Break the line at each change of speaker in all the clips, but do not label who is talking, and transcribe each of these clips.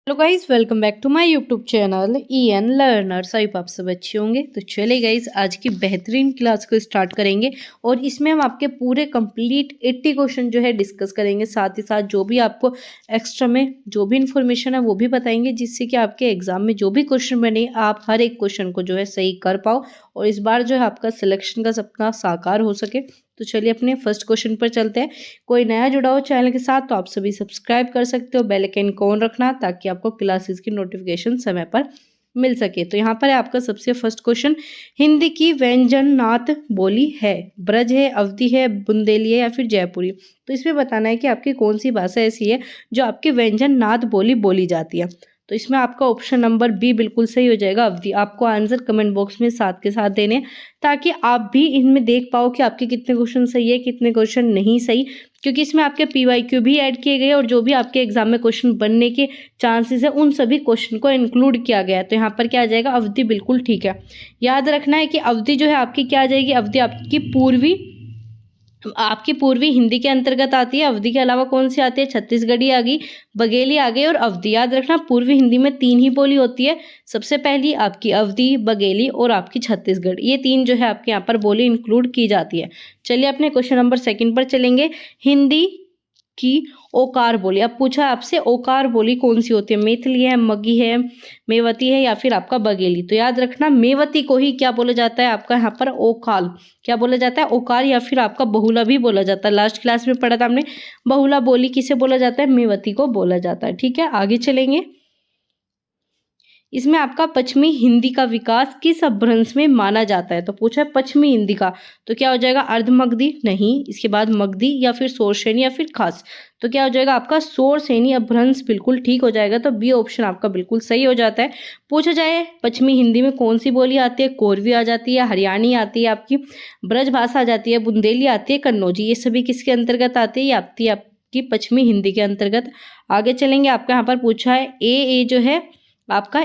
Hello guys, welcome back to my YouTube channel EN learners. आई आप सब अच्छे होंगे। तो चलिए गाइस, आज की बेहतरीन क्लास को स्टार्ट करेंगे और इसमें हम आपके पूरे कंप्लीट 80 क्वेश्चन जो है डिस्कस करेंगे। साथ ही साथ जो भी आपको एक्स्ट्रा में जो भी इंफॉर्मेशन है वो भी बताएंगे, जिससे कि आपके एग्जाम में जो भी क्वेश्चन बने आप हर एक क्वेश्चन को जो है सही कर पाओ और इस बार जो है आपका सिलेक्शन का सपना साकार हो सके। तो चलिए अपने फर्स्ट क्वेश्चन पर चलते हैं। कोई नया जुड़ा हो चैनल के साथ तो आप सभी सब्सक्राइब कर सकते हो, बेल आइकन को ऑन रखना ताकि आपको क्लासेस की नोटिफिकेशन समय पर मिल सके। तो यहाँ पर है आपका सबसे फर्स्ट क्वेश्चन, हिंदी की व्यंजन नात बोली है, ब्रज है, अवधी है, बुंदेली है या फिर जयपुरी। तो इसमें बताना है कि आपकी कौन सी भाषा ऐसी है जो आपकी व्यंजन नात बोली बोली जाती है। तो इसमें आपका ऑप्शन नंबर बी बिल्कुल सही हो जाएगा, अवधी। आपको आंसर कमेंट बॉक्स में साथ के साथ देने, ताकि आप भी इनमें देख पाओ कि आपके कितने क्वेश्चन सही है कितने क्वेश्चन नहीं सही, क्योंकि इसमें आपके PYQ भी ऐड किए गए और जो भी आपके एग्जाम में क्वेश्चन बनने के चांसेस है उन सभी क्वेश्चन को इंक्लूड किया गया है। तो यहाँ पर क्या आ जाएगा, अवधि बिल्कुल ठीक है। याद रखना है कि अवधि जो है आपकी क्या आ जाएगी, अवधि आपकी पूर्वी हिंदी के अंतर्गत आती है। अवधि के अलावा कौन सी आती है, छत्तीसगढ़ी आ गई, बघेली आ गई और अवधि। याद रखना पूर्वी हिंदी में 3 ही बोली होती है। सबसे पहली आपकी अवधि, बघेली और आपकी छत्तीसगढ़, ये 3 जो है आपके यहाँ पर बोली इंक्लूड की जाती है। चलिए अपने क्वेश्चन नंबर 2 पर चलेंगे। हिंदी की ओकार बोली, अब पूछा आपसे ओकार बोली कौन सी होती है, मैथिली है, मगही है, मेवती है या फिर आपका बघेली। तो याद रखना मेवती को ही क्या बोला जाता है, आपका यहाँ पर ओकाल क्या बोला जाता है, ओकार या फिर आपका बहुला भी बोला जाता है। लास्ट क्लास में पढ़ा था हमने, बहुला बोली किसे बोला जाता है, मेवती को बोला जाता है। ठीक है, आगे चलेंगे। इसमें आपका पश्चिमी हिंदी का विकास किस अपभ्रंश में माना जाता है। तो पूछा है पश्चिमी हिंदी का, तो क्या हो जाएगा, अर्धमगधी नहीं, इसके बाद मगधी या फिर शोरसेनी या फिर खास। तो क्या हो जाएगा आपका शोरसेनी अपभ्रंश बिल्कुल ठीक हो जाएगा। तो बी ऑप्शन आपका बिल्कुल सही हो जाता है। पूछा जाए पश्चिमी हिंदी में कौन सी बोली आती है, कोरवी आ जाती है, हरियाणी आती है, आपकी ब्रज भाषा आ जाती है, बुंदेली आती है, कन्नौजी। ये सभी किसके अंतर्गत आती है, ये आपकी पश्चिमी हिंदी के अंतर्गत। आगे चलेंगे। आपका यहाँ पर पूछा है ए जो है आपका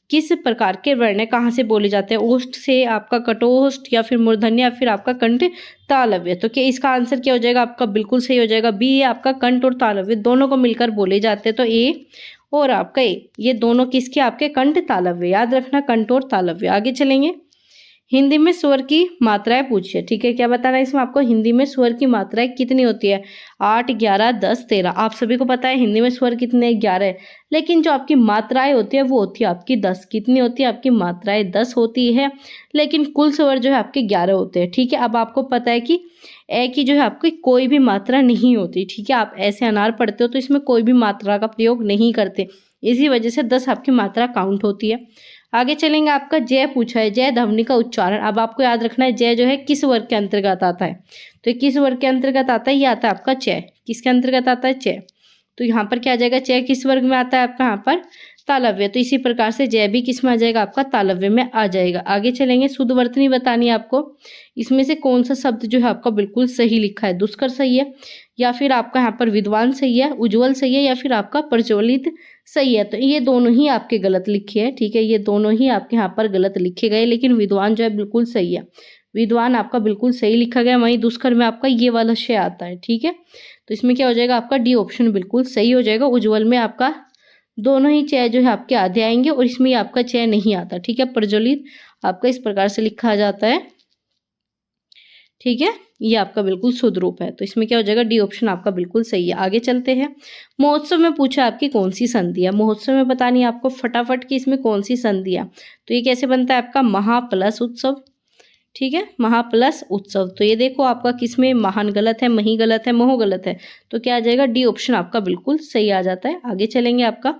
किस प्रकार के वर्ण कहाँ से बोले जाते हैं, ओष्ठ से, आपका कटोष्ठ या फिर मूर्धन्य या फिर आपका कंठ तालव्य। तो क्या इसका आंसर क्या हो जाएगा, आपका बिल्कुल सही हो जाएगा बी, है आपका कंठ और तालव्य दोनों को मिलकर बोले जाते हैं। तो ए और आपका ए, ये दोनों किसके, आपके कंठ तालव्य। याद रखना कंठ और तालव्य। आगे चलेंगे। हिंदी में स्वर की मात्राएं पूछिए। ठीक है, क्या बताना है इसमें आपको, हिंदी में स्वर की मात्राएं कितनी होती है, 8, 11, 10, 13। आप सभी को पता है हिंदी में स्वर कितने, 11 है, लेकिन जो आपकी मात्राएं होती है वो होती है आपकी 10। कितनी होती है आपकी मात्राएं, 10 होती है, लेकिन कुल स्वर जो है आपके 11 होते हैं। ठीक है, अब आपको पता है कि ए की जो है आपकी कोई भी मात्रा नहीं होती। ठीक है, आप ऐसे अनार पढ़ते हो तो इसमें कोई भी मात्रा का प्रयोग नहीं करते, इसी वजह से 10 आपकी मात्रा काउंट होती है। आगे चलेंगे। आपका जय पूछा है, जय ध्वनि का उच्चारण। अब आपको याद रखना है जय जो है किस वर्ग के अंतर्गत आता है। तो किस वर्ग के अंतर्गत आता है, ये आता है आपका चय। किसके अंतर्गत आता है, चय। तो यहाँ पर क्या आ जाएगा, चय किस वर्ग में आता है आपका यहाँ पर, तालव्य। तो इसी प्रकार से जय भी किस में आ जाएगा, आपका तालव्य में आ जाएगा। आगे चलेंगे। शुद्ध वर्तनी बतानी है आपको। इसमें से कौन सा शब्द जो है आपका बिल्कुल सही लिखा है, दुष्कर सही है या फिर आपका यहाँ पर विद्वान सही है, उज्ज्वल सही है या फिर आपका प्रज्वलित सही है। तो ये दोनों ही आपके गलत लिखे हैं। ठीक है, ये दोनों ही आपके यहाँ पर गलत लिखे गए, लेकिन विद्वान जो है बिल्कुल सही है। विद्वान आपका बिल्कुल सही लिखा गया, वहीं दुष्कर में आपका ये वाला शय आता है। ठीक है, तो इसमें क्या हो जाएगा, आपका डी ऑप्शन बिल्कुल सही हो जाएगा। उज्ज्वल में आपका दोनों ही चय जो है आपके आधे आएंगे और इसमें आपका चय नहीं आता। ठीक है, प्रज्वलित आपका इस प्रकार से लिखा जाता है। ठीक है, ये आपका बिल्कुल शुद्ध रूप है। तो इसमें क्या हो जाएगा, डी ऑप्शन आपका बिल्कुल सही है। आगे चलते हैं। महोत्सव में पूछा आपकी कौन सी संधि है। महोत्सव में बतानी है आपको फटाफट कि इसमें कौन सी संधि है। तो ये कैसे बनता है आपका, महा प्लस उत्सव। ठीक है, महा प्लस उत्सव। तो ये देखो आपका किसमें महान गलत है, मही गलत है, मोह गलत है। तो क्या आ जाएगा, डी ऑप्शन आपका बिल्कुल सही आ जाता है। आगे चलेंगे। आपका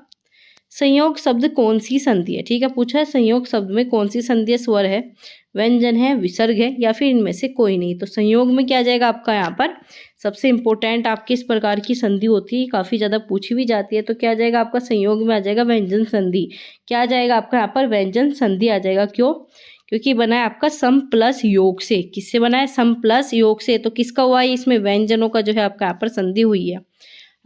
संयोग शब्द कौन सी संधि है। ठीक है, पूछा है संयोग शब्द में कौन सी संधि है, स्वर है, व्यंजन है, विसर्ग है या फिर इनमें से कोई नहीं। तो संयोग में क्या आ जाएगा आपका यहाँ पर, सबसे इंपॉर्टेंट आपकी इस प्रकार की संधि होती है, काफी ज्यादा पूछी भी जाती है। तो क्या आ जाएगा आपका संयोग में आ जाएगा व्यंजन संधि। क्या आ जाएगा आपका यहाँ पर, व्यंजन संधि आ जाएगा। क्यों, क्योंकि बना है आपका सम प्लस योग से। किससे बना है, सम प्लस योग से। तो किसका हुआ है, इसमें व्यंजनों का जो है आपका यहाँ पर संधि हुई है।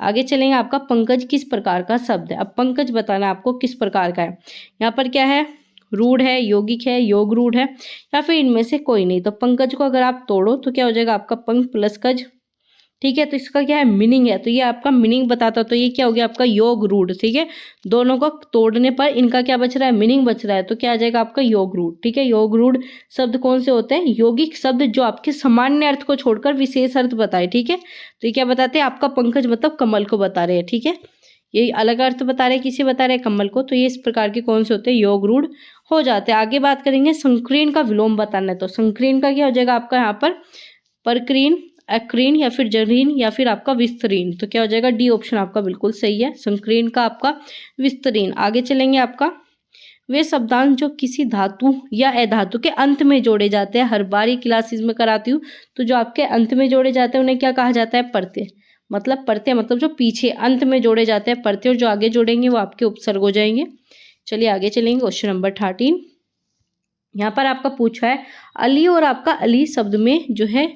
आगे चलेंगे। आपका पंकज किस प्रकार का शब्द है। अब पंकज बताना आपको किस प्रकार का है। यहाँ पर क्या है, रूढ़ है, यौगिक है, योग रूढ़ है या फिर इनमें से कोई नहीं। तो पंकज को अगर आप तोड़ो तो क्या हो जाएगा आपका पंक प्लस कज। ठीक है। तो इसका क्या है, मीनिंग है, तो ये आपका मीनिंग बताता, तो ये क्या हो गया आपका योग रूढ़। ठीक है, दोनों को तोड़ने पर इनका क्या बच रहा है, मीनिंग बच रहा है, तो क्या आ जाएगा आपका योग रूढ़। ठीक है, योग रूढ़ शब्द कौन से होते हैं, यौगिक शब्द जो आपके सामान्य अर्थ को छोड़कर विशेष अर्थ बताए। ठीक है, तो ये क्या बताते हैं, आपका पंकज मतलब कमल को बता रहे हैं। ठीक है, ये अलग अर्थ बता रहे हैं, किसे बता रहे हैं, कमल को। तो ये इस प्रकार के कौन से होते हैं, योग रूढ़ हो जाते हैं। आगे बात करेंगे संकीर्ण का विलोम बताना है, तो संकीर्ण का क्या हो जाएगा आपका यहाँ पर, परकीर्ण, अकीर्ण या फिर जरीन या फिर आपका विस्तरीर्ण। तो क्या हो जाएगा, डी ऑप्शन आपका बिल्कुल सही है, संकीर्ण का आपका विस्तरीर्ण। आगे चलेंगे आपका, वे शब्दांश जो किसी धातु या अधातु के अंत में जोड़े जाते हैं, हर बार ये क्लासेस में कराती हूँ, तो जो आपके अंत में जोड़े जाते हैं उन्हें क्या कहा जाता है, प्रत्यय। मतलब प्रत्यय मतलब जो पीछे अंत में जोड़े जाते हैं प्रत्यय, और जो आगे जोड़ेंगे वो आपके उपसर्ग हो जाएंगे। चलिए आगे चलेंगे, क्वेश्चन नंबर 13। यहाँ पर आपका पूछा है, अली और आपका अली शब्द में जो है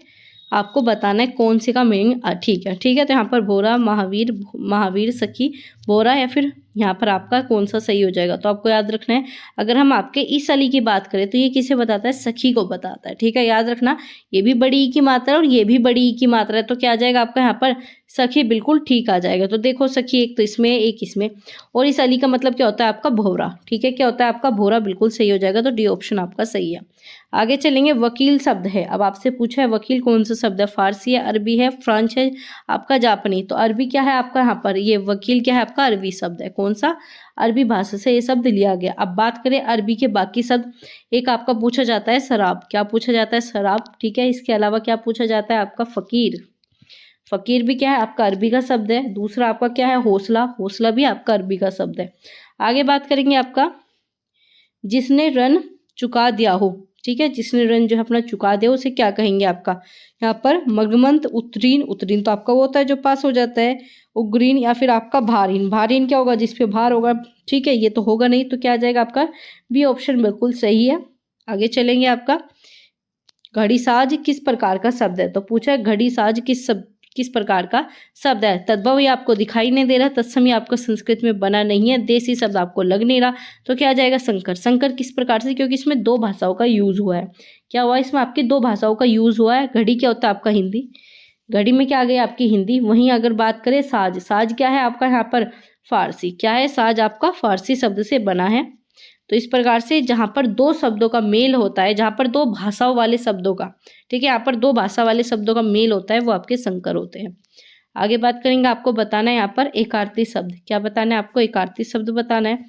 आपको बताना है कौन से का मीनिंग। ठीक है, ठीक है। तो यहाँ पर भोरा, महावीर, महावीर, सखी, भोरा या फिर यहाँ पर आपका कौन सा सही हो जाएगा, तो आपको याद रखना है। अगर हम आपके इस अली की बात करें तो ये किसे बताता है, सखी को बताता है। ठीक है, याद रखना, ये भी बड़ी ई की मात्रा है और ये भी बड़ी ई की मात्रा है, तो क्या आ जाएगा आपका यहाँ पर सखी, बिल्कुल ठीक आ जाएगा। तो देखो सखी एक तो इसमें एक इसमें, और इस अली का मतलब क्या होता है आपका भोरा। ठीक है, क्या होता है आपका भोरा, बिल्कुल सही हो जाएगा, तो डी ऑप्शन आपका सही है। आगे चलेंगे, वकील शब्द है, अब आपसे पूछा है वकील कौन सा शब्द है, फारसी है, अरबी है, फ्रेंच है, आपका जापानी। तो अरबी क्या है आपका यहाँ पर, ये वकील क्या है आपका अरबी शब्द है, कौन सा, अरबी भाषा से ये शब्द लिया गया। अब बात करें अरबी के बाकी शब्द, एक आपका पूछा जाता है शराब, क्या पूछा जाता है, शराब। ठीक है, इसके अलावा क्या पूछा जाता है आपका फकीर, फकीर भी क्या है आपका अरबी का शब्द है। दूसरा आपका क्या है, हौसला, हौसला भी आपका अरबी का शब्द है। आगे बात करेंगे आपका, जिसने रन चुका दिया हो। ठीक है, जिसने रन जो है अपना चुका दिया उसे क्या कहेंगे आपका, यहाँ पर मगमंत, उत्तीर्ण, उत्तीर्ण तो आपका वो होता है जो पास हो जाता है, उग्रीन या फिर आपका भारीन, भारीन क्या होगा, जिसपे भार होगा। ठीक है, ये तो होगा नहीं, तो क्या आ जाएगा आपका बी ऑप्शन बिल्कुल सही है। आगे चलेंगे आपका, घड़ी साज किस प्रकार का शब्द है, तो पूछा है घड़ी साज किस प्रकार का शब्द है। तद्भव ये आपको दिखाई नहीं दे रहा, तत्सम ये आपका संस्कृत में बना नहीं है, देसी शब्द आपको लग नहीं रहा, तो क्या आ जाएगा संकर। संकर किस प्रकार से, क्योंकि इसमें दो भाषाओं का यूज हुआ है। क्या हुआ, इसमें आपकी दो भाषाओं का यूज हुआ है। घड़ी क्या होता है आपका हिंदी, घड़ी में क्या आ गई आपकी हिंदी। वहीं अगर बात करें साज, साज क्या है आपका यहाँ पर फारसी, क्या है साज आपका फारसी शब्द से बना है। तो इस प्रकार से जहाँ पर दो शब्दों का मेल होता है, जहाँ पर दो भाषाओं वाले शब्दों का, ठीक है, यहाँ पर दो भाषा वाले शब्दों का मेल होता है, वो आपके संकर होते हैं। आगे बात करेंगे, आपको बताना है यहाँ पर एकार्थी शब्द, क्या बताना है आपको, एकार्थी शब्द बताना है।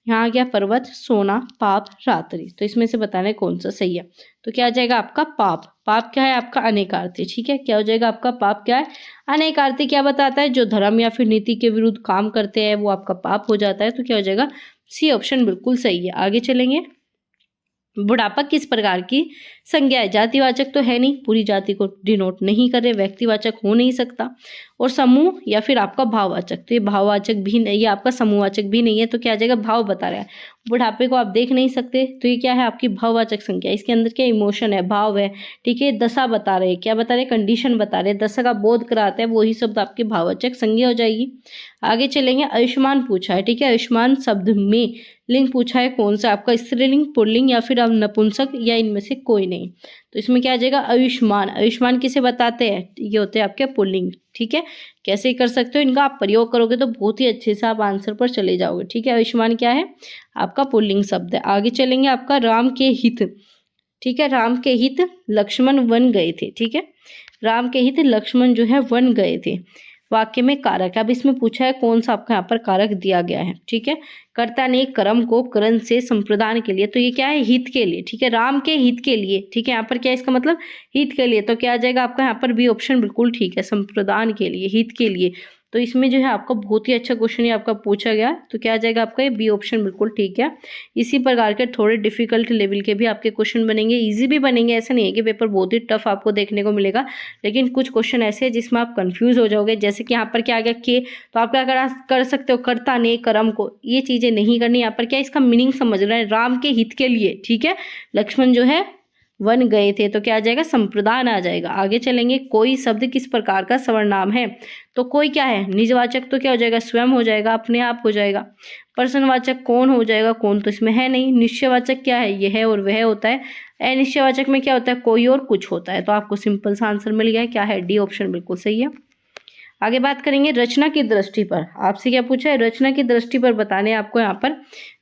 यहाँ आ गया पर्वत, सोना, पाप, रात्रि, तो इसमें से बताना है कौन सा सही है। तो क्या आ जाएगा आपका पाप, पाप क्या है आपका अनेकार्थी। ठीक है, क्या हो जाएगा आपका पाप क्या है, अनेकार्थी। क्या बताता है, जो धर्म या फिर नीति के विरुद्ध काम करते हैं वो आपका पाप हो जाता है, तो क्या हो जाएगा सी ऑप्शन बिल्कुल सही है। आगे चलेंगे, बुढ़ापा किस प्रकार की संज्ञा है, जातिवाचक तो है नहीं, पूरी जाति को डिनोट नहीं कर रहे, व्यक्तिवाचक हो नहीं सकता, और समूह या फिर आपका भाववाचक, तो ये भाववाचक भी नहीं, ये आपका समूहवाचक भी नहीं है, तो क्या आ जाएगा भाव बता रहा है। बुढ़ापे को आप देख नहीं सकते, तो ये क्या है आपकी भाववाचक संज्ञा, इसके अंदर क्या इमोशन है, भाव है। ठीक है, दशा बता रहे हैं, क्या बता रहे हैं, कंडीशन बता रहे हैं, दशा का बोध कराता है, वही शब्द आपकी भाववाचक संज्ञा हो जाएगी। आगे चलेंगे, आयुष्मान पूछा है। ठीक है, आयुष्मान शब्द में लिंग पूछा है कौन सा आपका, स्त्रीलिंग, पुल्लिंग या फिर अब नपुंसक, या इनमें से कोई नहीं। तो इसमें क्या आ जाएगा आयुष्मान, आयुष्मान किसे बताते हैं, ये होते हैं आपके पुल्लिंग। ठीक है, कैसे कर सकते हो, इनका आप प्रयोग करोगे तो बहुत ही अच्छे से आप आंसर पर चले जाओगे। ठीक है, आयुष्मान क्या है आपका पुल्लिंग शब्द है। आगे चलेंगे, आपका राम के हित। ठीक है, राम के हित लक्ष्मण वन गए थे। ठीक है, राम के हित लक्ष्मण जो है वन गए थे, वाक्य में कारक। अब इसमें पूछा है कौन सा आपका यहाँ पर कारक दिया गया है। ठीक है, कर्ता ने कर्म को करण से संप्रदान के लिए, तो ये क्या है हित के लिए। ठीक है, राम के हित के लिए। ठीक है, यहाँ पर क्या है इसका मतलब हित के लिए, तो क्या आ जाएगा आपका यहाँ पर बी ऑप्शन बिल्कुल ठीक है, संप्रदान के लिए, हित के लिए। तो इसमें जो है आपका बहुत ही अच्छा क्वेश्चन ये आपका पूछा गया, तो क्या आ जाएगा आपका ये बी ऑप्शन बिल्कुल ठीक है। इसी प्रकार के थोड़े डिफिकल्ट लेवल के भी आपके क्वेश्चन बनेंगे, इजी भी बनेंगे, ऐसा नहीं है कि पेपर बहुत ही टफ आपको देखने को मिलेगा, लेकिन कुछ क्वेश्चन ऐसे हैं जिसमें आप कंफ्यूज हो जाओगे। जैसे कि यहाँ पर क्या आ गया के, तो आप क्या कर सकते हो, कर्ता ने कर्म को, ये चीजें नहीं करनी। यहाँ पर क्या इसका मीनिंग समझ रहे हैं, राम के हित के लिए। ठीक है, लक्ष्मण जो है वन गए थे, तो क्या आ जाएगा संप्रदान आ जाएगा। आगे चलेंगे, कोई शब्द किस प्रकार का सर्वनाम है, तो कोई क्या है निजवाचक, तो क्या हो जाएगा स्वयं हो जाएगा, अपने आप हो जाएगा। प्रश्नवाचक कौन हो जाएगा, कौन तो इसमें है नहीं। निश्चयवाचक क्या है, यह है और वह होता है। अनिश्चयवाचक में क्या होता है, कोई और कुछ होता है। तो आपको सिंपल सा आंसर मिल गया है, क्या है डी ऑप्शन बिल्कुल सही है। आगे बात करेंगे रचना की दृष्टि पर। आपसे क्या पूछा है, रचना की दृष्टि पर बताने आपको यहाँ पर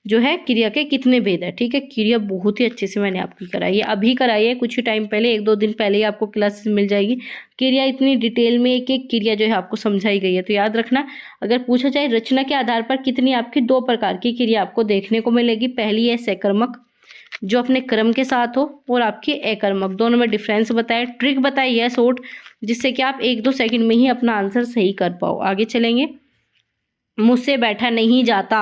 जो है क्रिया के कितने भेद है। ठीक है, क्रिया बहुत ही अच्छे से मैंने आपकी कराई है, अभी कराई है कुछ ही टाइम पहले, 1-2 दिन पहले ही आपको क्लासेस मिल जाएगी। क्रिया इतनी डिटेल में एक एक क्रिया जो है आपको समझाई गई है। तो याद रखना, अगर पूछा जाए रचना के आधार पर कितनी आपकी 2 प्रकार की क्रिया आपको देखने को मिलेगी। पहली है सकर्मक, जो अपने क्रम के साथ हो, और आपकी अकर्मक। दोनों में डिफरेंस बताए, ट्रिक बताई है शॉर्ट, जिससे कि आप 1-2 सेकंड में ही अपना आंसर सही कर पाओ। आगे चलेंगे, मुझसे बैठा नहीं जाता।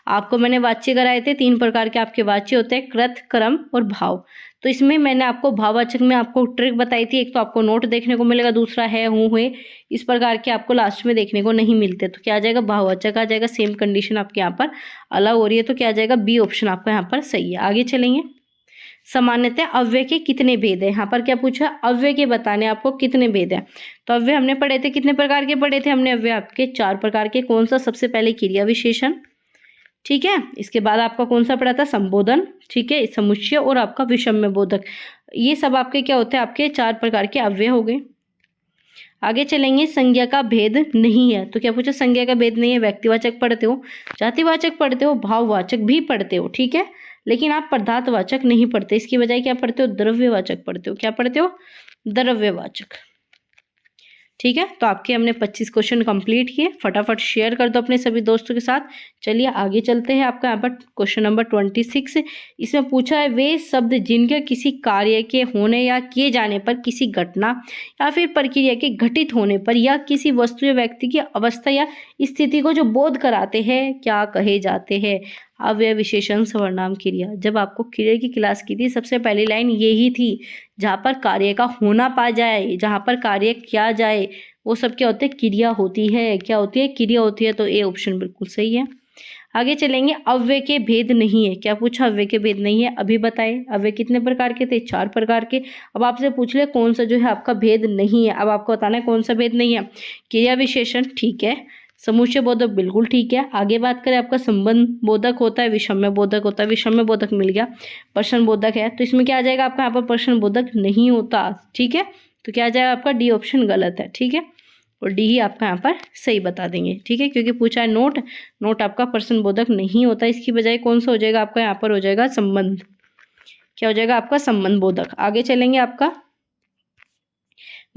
आपको मैंने वाच्य कराए थे, 3 प्रकार के आपके वाच्य होते हैं, कृत, कर्म और भाव। तो इसमें मैंने आपको भाववाचक में आपको ट्रिक बताई थी। एक तो आपको नोट देखने को मिलेगा, दूसरा है, हूँ, हुए, इस प्रकार के आपको लास्ट में देखने को नहीं मिलते। तो क्या आ जाएगा, भाववाचक आ जाएगा। सेम कंडीशन आपके यहाँ पर अलग हो रही है, तो क्या आ जाएगा, बी ऑप्शन आपका यहाँ पर सही है। आगे चलेंगे, सामान्यतः अव्यय के कितने भेद है। यहाँ पर क्या पूछा, अव्यय के बताने आपको कितने भेद है। तो अव्यय हमने पढ़े थे, कितने प्रकार के पढ़े थे हमने अव्यय, आपके 4 प्रकार के। कौन सा, सबसे पहले क्रिया विशेषण, ठीक है, इसके बाद आपका कौन सा पढ़ा था, संबोधन, ठीक है, समुच्चय और आपका विषम्य बोधक। ये सब आपके क्या होते हैं, आपके 4 प्रकार के अव्यय हो गए। आगे चलेंगे, संज्ञा का भेद नहीं है। तो क्या पूछा, संज्ञा का भेद नहीं है। व्यक्तिवाचक पढ़ते हो, जातिवाचक पढ़ते हो, भाववाचक भी पढ़ते हो, ठीक है, लेकिन आप पदार्थवाचक नहीं पढ़ते। इसकी बजाय क्या पढ़ते हो, द्रव्यवाचक पढ़ते हो। क्या पढ़ते हो, द्रव्यवाचक। ठीक है, तो आपके हमने 25 क्वेश्चन कंप्लीट किए। फटाफट शेयर कर दो अपने सभी दोस्तों के साथ। चलिए आगे चलते हैं। आपका यहाँ पर क्वेश्चन नंबर 26, इसमें पूछा है, वे शब्द जिनके किसी कार्य के होने या किए जाने पर, किसी घटना या फिर प्रक्रिया के घटित होने पर, या किसी वस्तु या व्यक्ति की अवस्था या स्थिति को जो बोध कराते हैं, क्या कहे जाते हैं। अव्यय विशेषण सर्वनाम क्रिया। जब आपको क्रिया की क्लास की थी, सबसे पहली लाइन यही थी, जहाँ पर कार्य का होना पा जाए, जहाँ पर कार्य किया जाए, वो सब क्या होते हैं, क्रिया होती है। क्या होती है, क्रिया होती है। तो ए ऑप्शन बिल्कुल सही है। आगे चलेंगे, अव्यय के भेद नहीं है। क्या पूछा, अव्यय के भेद नहीं है, अभी बताए। अव्यय कितने प्रकार के थे, 4 प्रकार के। अब आपसे पूछ ले कौन सा जो है आपका भेद नहीं है। अब आपको बताना है कौन सा भेद नहीं है। क्रिया विशेषण, ठीक है, समुच्चय बोधक, बिल्कुल ठीक है। आगे बात करें, आपका संबंध बोधक होता है, विषम्य बोधक होता है। विषम्य बोधक मिल गया, प्रश्न बोधक है। तो इसमें क्या आ जाएगा आपका, यहाँ पर प्रश्न बोधक नहीं होता, ठीक है। तो क्या आ जाएगा आपका, डी ऑप्शन गलत है, ठीक है, और डी ही आपका यहाँ पर सही बता देंगे, ठीक है, क्योंकि पूछा है नोट आपका प्रश्न बोधक नहीं होता। इसकी बजाय कौन सा हो जाएगा आपका, यहाँ पर हो जाएगा संबंध। क्या हो जाएगा आपका, संबंध बोधक। आगे चलेंगे, आपका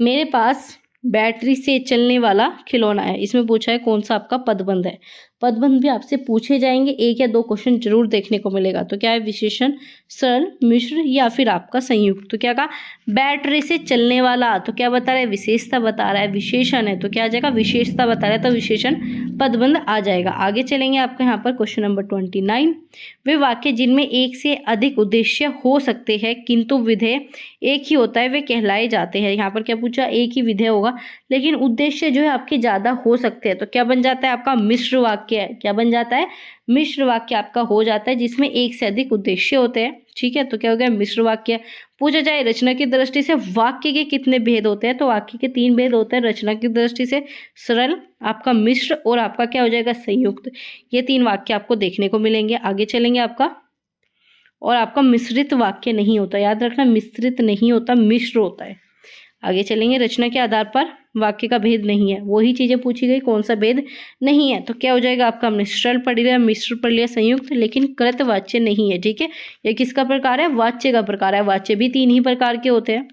मेरे पास बैटरी से चलने वाला खिलौना है। इसमें पूछा है कौन सा आपका पदबंध है। पदबंध भी आपसे पूछे जाएंगे, 1 या 2 क्वेश्चन जरूर देखने को मिलेगा। तो क्या है, विशेषण, सरल, मिश्र या फिर आपका संयुक्त। तो क्या कहा, बैटरी से चलने वाला, तो क्या बता रहा है, विशेषता बता रहा है। विशेषण है तो क्या आ जाएगा, विशेषता बता रहा है, तो विशेषण पदबंध आ जाएगा। आगे चलेंगे, आपका यहाँ पर क्वेश्चन नंबर 29, वे वाक्य जिनमें एक से अधिक उद्देश्य हो सकते हैं किंतु विधेय एक ही होता है, वे कहलाए जाते हैं। यहाँ पर क्या पूछा, एक ही विधेय होगा लेकिन उद्देश्य जो है आपके ज्यादा हो सकते हैं। तो क्या बन जाता है आपका, मिश्र वाक्य है। क्या बन जाता है, मिश्र वाक्य आपका हो जाता है, जिसमें एक से अधिक उद्देश्य होते हैं, ठीक है। तो क्या हो गया, मिश्र वाक्य। पूछा जाए रचना की दृष्टि से वाक्य के कितने भेद होते हैं, तो वाक्य के 3 भेद होते हैं रचना की दृष्टि से, सरल, आपका मिश्र और आपका क्या हो जाएगा, संयुक्त। ये 3 वाक्य आपको देखने को मिलेंगे। आगे चलेंगे, आपका और आपका मिश्रित वाक्य नहीं होता, याद रखना, मिश्रित नहीं होता, मिश्र होता है। आगे चलेंगे, रचना के आधार पर वाक्य का भेद नहीं है, वही चीजें पूछी गई, कौन सा भेद नहीं है। तो क्या हो जाएगा आपका, हमने सरल पढ़ लिया, मिश्र पढ़ लिया, संयुक्त, लेकिन कृत वाच्य नहीं है, ठीक है। ये किसका प्रकार है, वाच्य का प्रकार है। वाच्य भी 3 ही प्रकार के होते हैं।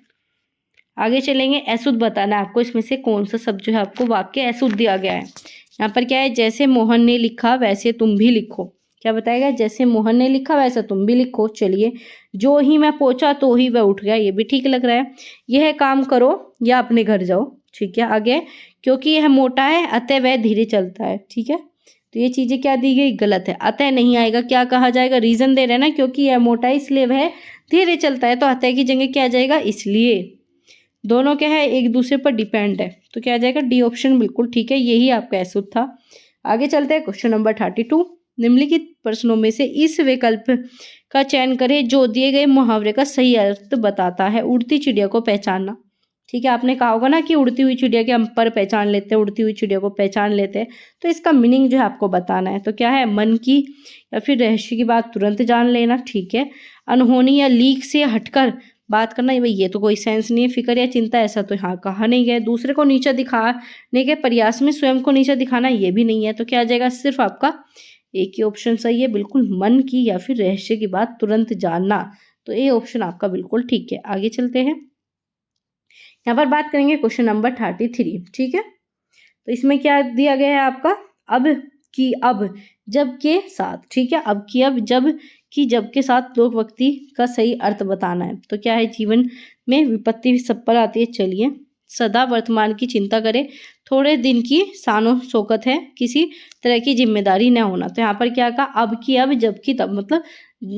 आगे चलेंगे, अशुद्ध बताना है आपको, इसमें से कौन सा शब्द जो है आपको वाक्य अशुद्ध दिया गया है। यहाँ पर क्या है, जैसे मोहन ने लिखा वैसे तुम भी लिखो। क्या बताएगा, जैसे मोहन ने लिखा वैसा तुम भी लिखो। चलिए, जो ही मैं पहुंचा तो ही वह उठ गया, ये भी ठीक लग रहा है। यह काम करो या अपने घर जाओ, ठीक है। आगे, क्योंकि यह मोटा है अतः वह धीरे चलता है, ठीक है। तो ये चीजें क्या दी गई, गलत है। अतः नहीं आएगा, क्या कहा जाएगा, रीजन दे रहे हैं ना, क्योंकि यह मोटा है इसलिए वह धीरे चलता है। तो अतः की जगह क्या आ जाएगा, इसलिए। दोनों क्या है, एक दूसरे पर डिपेंड है। तो क्या आ जाएगा, डी ऑप्शन बिल्कुल ठीक है, यही आपका अशुद्ध था। आगे चलते हैं, क्वेश्चन नंबर 32, निम्नलिखित प्रश्नों में से इस विकल्प का चयन करें जो दिए गए मुहावरे का सही अर्थ बताता है। उड़ती चिड़िया को पहचानना, ठीक है। आपने कहा होगा ना कि उड़ती हुई चिड़िया के हम पर पहचान लेते हैं, उड़ती हुई चिड़िया को पहचान लेते हैं। तो इसका मीनिंग जो है आपको बताना है। तो क्या है, मन की या फिर रहस्य की बात तुरंत जान लेना, ठीक है। अनहोनी या लीक से हटकर बात करना, भाई ये तो कोई सेंस नहीं है। फिक्र या चिंता, ऐसा तो यहाँ कहा नहीं गया। दूसरे को नीचा दिखाने के प्रयास में स्वयं को नीचा दिखाना, ये भी नहीं है। तो क्या आ जाएगा, सिर्फ आपका एक ही ऑप्शन सही है, बिल्कुल मन की या फिर रहस्य की बात तुरंत जानना। तो ये ऑप्शन आपका बिल्कुल ठीक है। आगे चलते हैं, यहाँ पर बात करेंगे क्वेश्चन नंबर 33। ठीक है, तो इसमें क्या दिया गया है आपका, अब की अब जब के साथ। ठीक है, अब की अब जब की जब के साथ दो व्यक्ति का सही अर्थ बताना है। तो क्या है, जीवन में विपत्ति सब पर आती है, चलिए। सदा वर्तमान की चिंता करें, थोड़े दिन की शानो शौकत है, किसी तरह की जिम्मेदारी न होना। तो यहाँ पर क्या कहा, अब की अब जब की तब, मतलब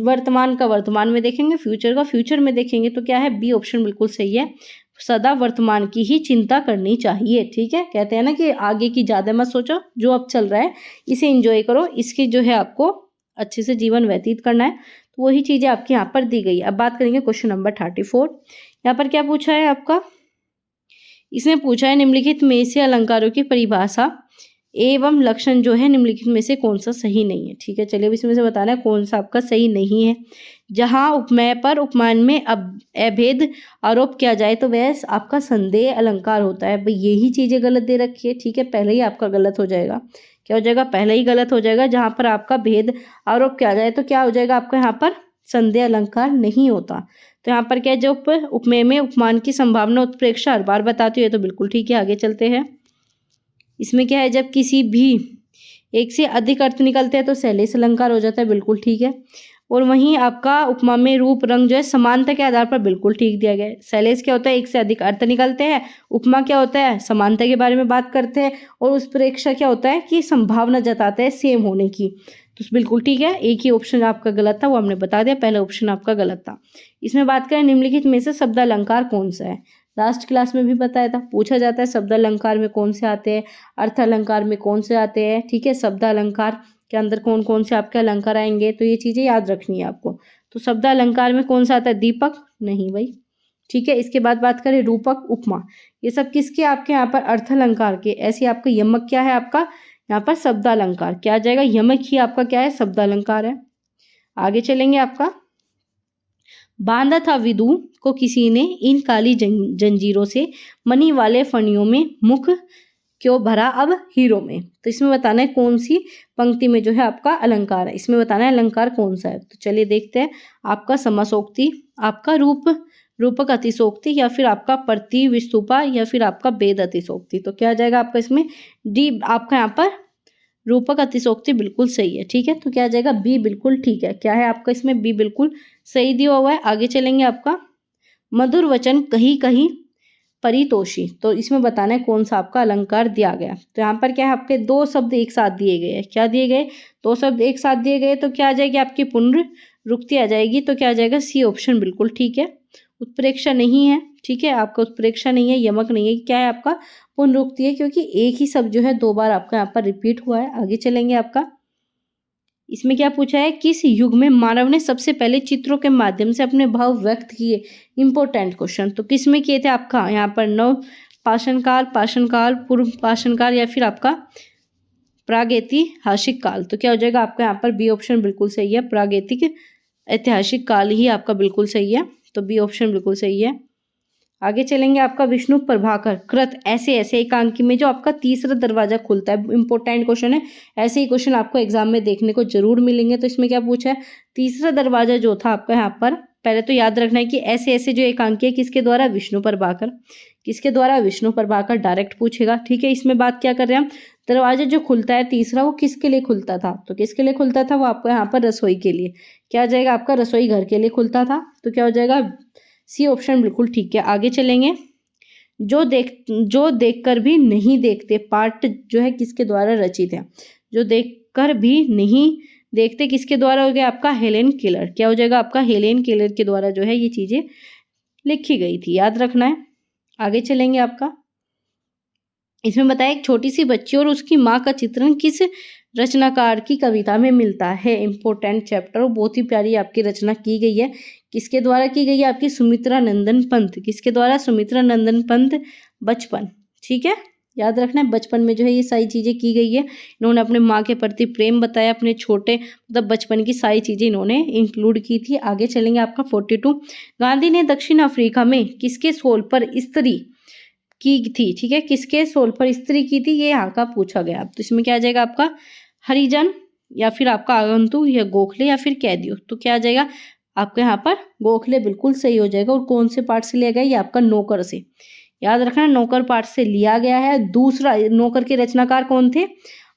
वर्तमान का वर्तमान में देखेंगे, फ्यूचर का फ्यूचर में देखेंगे। तो क्या है, बी ऑप्शन बिल्कुल सही है, सदा वर्तमान की ही चिंता करनी चाहिए। ठीक है, कहते हैं ना कि आगे की ज़्यादा मत सोचो, जो अब चल रहा है इसे एंजॉय करो, इसकी जो है आपको अच्छे से जीवन व्यतीत करना है। तो वही चीज़ें आपके यहाँ पर दी गई है। अब बात करेंगे क्वेश्चन नंबर 34। यहाँ पर क्या पूछा है आपका, इसमें पूछा है निम्नलिखित में से अलंकारों की परिभाषा एवं लक्षण जो है निम्नलिखित में से कौन सा सही नहीं है। ठीक है, चलिए अब इसमें से बताना है कौन सा आपका सही नहीं है। जहां उपमेय पर उपमान में अब अभेद आरोप किया जाए तो वह आपका संदेह अलंकार होता है। भाई यही चीजें गलत दे रखी है। ठीक है, पहले ही आपका गलत हो जाएगा। क्या हो जाएगा, पहले ही गलत हो जाएगा। जहां पर आपका भेद आरोप किया जाए तो क्या हो जाएगा आपका, यहाँ पर संदेह अलंकार नहीं होता। तो यहाँ पर क्या है, जो उपमेय में उपमान की संभावना उत्प्रेक्षा हर बार बताती है, तो बिल्कुल ठीक है। आगे चलते हैं, इसमें क्या है, जब किसी भी एक से अधिक अर्थ निकलते हैं तो शैलेश अलंकार हो जाता है, बिल्कुल ठीक है। और वहीं आपका उपमा में रूप रंग जो है समानता के आधार पर, बिल्कुल ठीक दिया गया है। शैलेश क्या होता है, एक से अधिक अर्थ निकलते हैं। उपमा क्या होता है, समानता के बारे में बात करते हैं। और उत्प्रेक्षा क्या होता है कि संभावना जताते हैं सेम होने की। तो बिल्कुल ठीक है, एक ही ऑप्शन आपका गलत था, वो हमने बता दिया, पहला ऑप्शन आपका गलत था। इसमें बात करें निम्नलिखित में से शब्द अलंकार कौन सा है। लास्ट क्लास में भी बताया था, पूछा जाता है शब्द अलंकार में कौन से आते हैं, अर्थ अलंकार में कौन से आते हैं। ठीक है, शब्द अलंकार के अंदर कौन कौन से आपके अलंकार आएंगे, तो ये चीज़ें याद रखनी है आपको। तो शब्द अलंकार में कौन सा आता है, दीपक नहीं भाई। ठीक है, इसके बाद बात करें रूपक उपमा, ये सब किसके आपके यहाँ पर अर्थ अलंकार के। ऐसे आपका यमक क्या है आपका यहाँ पर शब्द अलंकार, क्या आ जाएगा, यमक ही आपका क्या है, शब्द अलंकार है। आगे चलेंगे, आपका बांधा था विदु को किसी ने इन काली जंजीरों से, मनी वाले फणियों में मुख क्यों भरा अब हीरो में। तो इसमें बताना है कौन सी पंक्ति में जो है आपका अलंकार है, इसमें बताना है अलंकार कौन सा है। तो चलिए देखते हैं, आपका समासोक्ति, आपका रूपक अतिशोक्ति, या फिर आपका प्रति विस्तुपा, या फिर आपका वेद अतिशोक्ति। तो क्या आ जाएगा आपका इसमें, डी आपका यहाँ पर रूपक अतिशोक्ति बिल्कुल सही है। ठीक है, तो क्या आ जाएगा, बी बिल्कुल ठीक है। क्या है आपका इसमें, बी बिल्कुल सही दिया हुआ है। आगे चलेंगे, आपका मधुर वचन कहीं कहीं परितोषी, तो इसमें बताना है कौन सा आपका अलंकार दिया गया। तो यहाँ पर क्या है, आपके दो शब्द एक साथ दिए गए हैं। क्या दिए गए, दो शब्द एक साथ दिए गए, तो क्या आ जाएगी आपकी पुनरुक्ति आ जाएगी। तो क्या आ जाएगा, सी ऑप्शन बिल्कुल ठीक है। उत्प्रेक्षा नहीं है, ठीक है, आपका उत्प्रेक्षा नहीं है, यमक नहीं है, क्या है आपका पुनरुक्ति है, क्योंकि एक ही शब्द जो है दो बार आपका यहाँ पर रिपीट हुआ है। आगे चलेंगे, आपका इसमें क्या पूछा है, किस युग में मानव ने सबसे पहले चित्रों के माध्यम से अपने भाव व्यक्त किए। इंपॉर्टेंट क्वेश्चन, तो किस में किए थे आपका यहाँ पर, नव पाषाण काल, पाषाण काल, पूर्व पाषाण काल, या फिर आपका प्रागैतिहासिक काल। तो क्या हो जाएगा आपका यहाँ पर, बी ऑप्शन बिल्कुल सही है, प्रागैतिक ऐतिहासिक काल ही आपका बिल्कुल सही है। तो बी ऑप्शन बिल्कुल सही है। आगे चलेंगे, आपका विष्णु प्रभाकर कृत ऐसे ऐसे एकांकी में जो आपका तीसरा दरवाजा खुलता है। इंपॉर्टेंट क्वेश्चन है, ऐसे ही क्वेश्चन आपको एग्जाम में देखने को जरूर मिलेंगे। तो इसमें क्या पूछा है, तीसरा दरवाजा जो था आपका यहाँ पर, पहले तो याद रखना है कि ऐसे ऐसे जो एकांकी है किसके द्वारा, विष्णु प्रभाकर, किसके द्वारा, विष्णु प्रभाकर, डायरेक्ट पूछेगा। ठीक है, इसमें बात क्या कर रहे हैं हम, दरवाजा जो खुलता है तीसरा, वो किसके लिए खुलता था, तो किसके लिए खुलता था, वो आपको यहाँ पर रसोई के लिए, क्या आ जाएगा आपका, रसोई घर के लिए खुलता था। तो क्या हो जाएगा, सी ऑप्शन बिल्कुल ठीक है। आगे चलेंगे, जो देखकर भी नहीं देखते, पार्ट जो है किसके द्वारा रचित है, जो देखकर भी नहीं देखते किसके द्वारा हो गया आपका, हेलेन केलर, क्या हो जाएगा आपका, हेलेन केलर के द्वारा जो है ये चीजें लिखी गई थी, याद रखना है। आगे चलेंगे, आपका इसमें बताया एक छोटी सी बच्ची और उसकी माँ का चित्रण किस रचनाकार की कविता में मिलता है। इंपॉर्टेंट चैप्टर, बहुत ही प्यारी आपकी रचना की गई है, किसके द्वारा की गई है आपकी, सुमित्रा नंदन पंत, किसके द्वारा, सुमित्रा नंदन पंत, बचपन। ठीक है, याद रखना है, बचपन में जो है ये सारी चीज़ें की गई है। इन्होंने अपने माँ के प्रति प्रेम बताया, अपने छोटे मतलब बचपन की सारी चीज़ें इन्होंने इंक्लूड की थी। आगे चलेंगे आपका 42। गांधी ने दक्षिण अफ्रीका में किसके सोल पर स्त्री की थी, ठीक है, किसके सोल पर स्त्री की थी, ये यहाँ का पूछा गया। तो इसमें क्या आ जाएगा आपका हरिजन या फिर आपका आगंतुक या गोखले या फिर कैदियों। तो क्या आ जाएगा आपके यहाँ पर गोखले बिल्कुल सही हो जाएगा। और कौन से पार्ट से लिया गया, ये आपका नौकर से, याद रखना नौकर पार्ट से लिया गया है। दूसरा नौकर के रचनाकार कौन थे,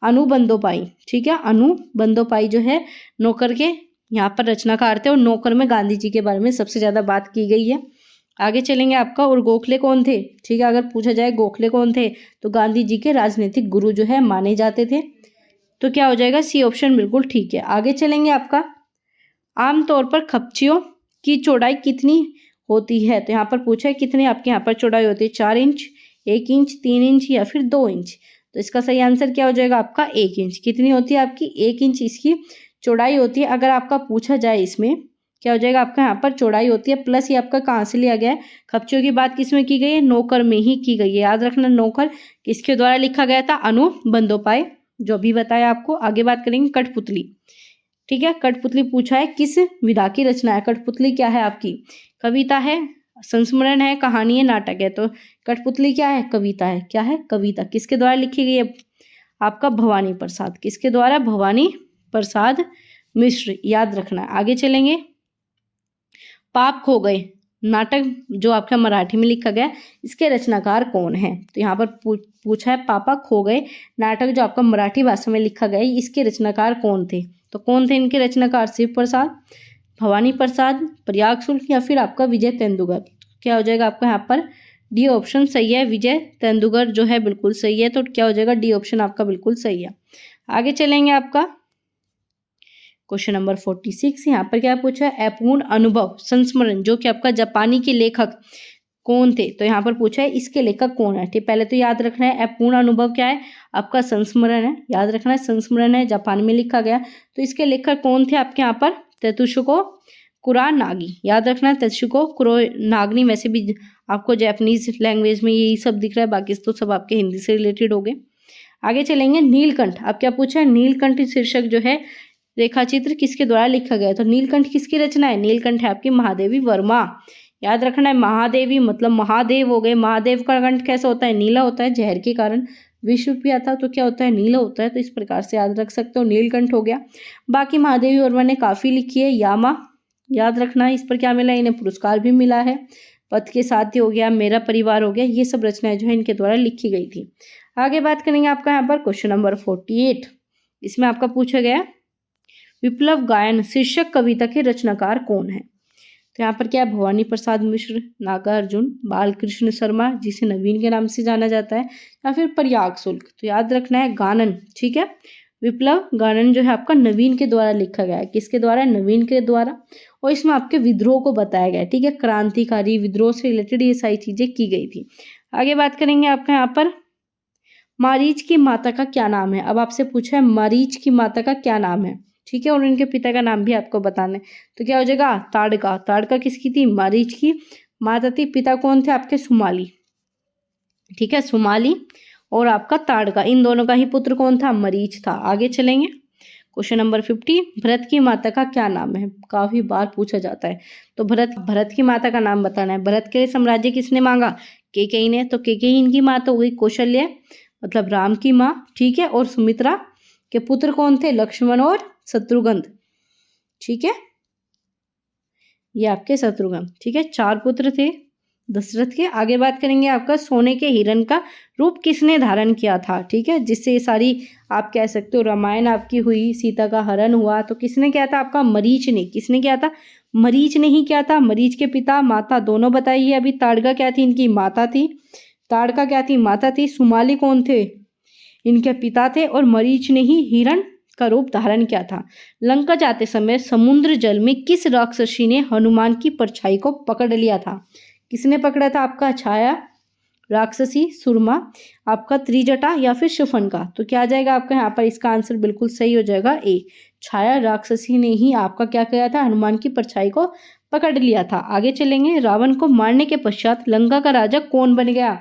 अनुबंदोपाई, ठीक है, अनुबंदोपाई जो है नौकर के यहाँ पर रचनाकार थे। और नौकर में गांधी जी के बारे में सबसे ज्यादा बात की गई है। आगे चलेंगे आपका, और गोखले कौन थे, ठीक है, अगर पूछा जाए गोखले कौन थे तो गांधी जी के राजनीतिक गुरु जो है माने जाते थे। तो क्या हो जाएगा, सी ऑप्शन बिल्कुल ठीक है। आगे चलेंगे आपका, आमतौर पर खपचियों की चौड़ाई कितनी होती है। तो यहाँ पर पूछा है कितनी आपके यहाँ पर चौड़ाई होती है, 4 इंच, 1 इंच, 3 इंच या फिर 2 इंच। तो इसका सही आंसर क्या हो जाएगा आपका 1 इंच। कितनी होती है आपकी 1 इंच इसकी चौड़ाई होती है। अगर आपका पूछा जाए इसमें क्या हो जाएगा आपका यहाँ पर चौड़ाई होती है, प्लस ये आपका कहाँ से लिया गया है, खपचियों की बात किसमें की गई है, नौकर में ही की गई है। याद रखना नौकर किसके द्वारा लिखा गया था, अनुबंदोपाय, जो अभी बताया आपको। आगे बात करेंगे कठपुतली, ठीक है, कठपुतली पूछा है किस विधा की रचना है। कठपुतली क्या है आपकी, कविता है, संस्मरण है, कहानी है, नाटक है। तो कठपुतली क्या है, कविता है। क्या है, कविता। किसके द्वारा लिखी गई है आपका, भवानी प्रसाद, किसके द्वारा, भवानी प्रसाद मिश्र, याद रखना है। आगे चलेंगे, पाप खो गए नाटक जो आपका मराठी में लिखा गया, इसके रचनाकार कौन है। तो यहाँ पर पूछा है पापा खो गए नाटक जो आपका मराठी भाषा में लिखा गया, इसके रचनाकार कौन थे। तो कौन थे इनके रचनाकार, शिव प्रसाद, भवानी प्रसाद, प्रयाग शुल्क या फिर आपका विजय तेंदुलकर। क्या हो जाएगा आपका यहाँ पर डी ऑप्शन सही है, विजय तेंदुलकर जो है बिल्कुल सही है। तो क्या हो जाएगा डी ऑप्शन आपका बिल्कुल सही है। आगे चलेंगे आपका क्वेश्चन नंबर 46। यहाँ पर क्या पूछा है, अपूर्ण अनुभव संस्मरण जो कि आपका जापानी के लेखक कौन थे। तो यहाँ पर पूछा है इसके लेखक कौन है। ठीक, पहले तो याद रखना है अपूर्ण अनुभव क्या है, आपका संस्मरण है। याद रखना है संस्मरण है, जापान में लिखा गया। तो इसके लेखक कौन थे आपके यहाँ पर, तेत्सुको कुरानागी। याद रखना है तेत्सुको कुरानागी। वैसे भी आपको जापानीज लैंग्वेज में यही सब दिख रहा है, बाकी तो सब आपके हिंदी से रिलेटेड हो गए। आगे चलेंगे, नीलकंठ। अब क्या पूछा है, नीलकंठ शीर्षक जो है रेखाचित्र किसके द्वारा लिखा गया। तो नीलकंठ किसकी रचना है, नीलकंठ है आपकी महादेवी वर्मा। याद रखना है महादेवी मतलब महादेव हो गए। महादेव का कंठ कैसा होता है, नीला होता है, जहर के कारण विष पिया था तो क्या होता है, नीला होता है। तो इस प्रकार से याद रख सकते हो, नीलकंठ हो गया। बाकी महादेवी वर्मा ने काफी लिखी है। यामा याद रखना है, इस पर क्या मिला, इन्हें पुरस्कार भी मिला है। पथ के साथी हो गया, मेरा परिवार हो गया, ये सब रचनाएं जो है इनके द्वारा लिखी गई थी। आगे बात करेंगे आपका यहाँ पर क्वेश्चन नंबर 48। इसमें आपका पूछा गया विप्लव गायन शीर्षक कविता के रचनाकार कौन है। तो यहाँ पर क्या है, भवानी प्रसाद मिश्र, नागार्जुन, बालकृष्ण शर्मा जिसे नवीन के नाम से जाना जाता है, या फिर प्रयाग शुल्क। तो याद रखना है गानन। ठीक है, विप्लव गानन जो है आपका नवीन के द्वारा लिखा गया है। किसके द्वारा, नवीन के द्वारा। और इसमें आपके विद्रोह को बताया गया है। ठीक है, क्रांतिकारी विद्रोह से रिलेटेड ये सारी चीजें की गई थी। आगे बात करेंगे आपका यहाँ पर मारीच की माता का क्या नाम है। अब आपसे पूछा है मारीच की माता का क्या नाम है, ठीक है, और इनके पिता का नाम भी आपको बताना है। तो क्या हो जाएगा, ताड़का। ताड़का किसकी थी, मारीच की माता थी। पिता कौन थे आपके, सुमाली। ठीक है, सुमाली और आपका ताड़का, इन दोनों का ही पुत्र कौन था, मरीच था। आगे चलेंगे, क्वेश्चन नंबर 50। भरत की माता का क्या नाम है, काफी बार पूछा जाता है। तो भरत की माता का नाम बताना है। भरत के लिए साम्राज्य किसने मांगा, केकई ने। तो केकई इनकी माँ तो हुई कौशल्य मतलब राम की माँ। ठीक है, और सुमित्रा के पुत्र कौन थे, लक्ष्मण और शत्रुघ्न। ठीक है, ये आपके शत्रुघ्न। ठीक है, 4 पुत्र थे दशरथ के। आगे बात करेंगे आपका सोने के हिरण का रूप किसने धारण किया था। ठीक है, जिससे ये सारी आप कह सकते हो रामायण आपकी हुई, सीता का हरण हुआ। तो किसने किया था आपका, मरीच ने। किसने किया था, मरीच ने ही किया था। मरीच के पिता माता दोनों बताइए। अभी ताड़का क्या थी, इनकी माता थी। ताड़का क्या थी, माता थी। सुमाली कौन थे, इनके पिता थे। और मरीच ने ही हिरण का रूप धारण किया था। लंका जाते समय समुद्र जल में किस राक्षसी ने हनुमान की परछाई को पकड़ लिया था। किसने पकड़ा था आपका, छाया राक्षसी, सुरमा, आपका त्रिजटा या फिर शफनका। तो क्या आ जाएगा आपका यहाँ पर, इसका आंसर बिल्कुल सही हो जाएगा ए, छाया राक्षसी ने ही आपका क्या किया था, हनुमान की परछाई को पकड़ लिया था। आगे चलेंगे, रावण को मारने के पश्चात लंका का राजा कौन बन गया?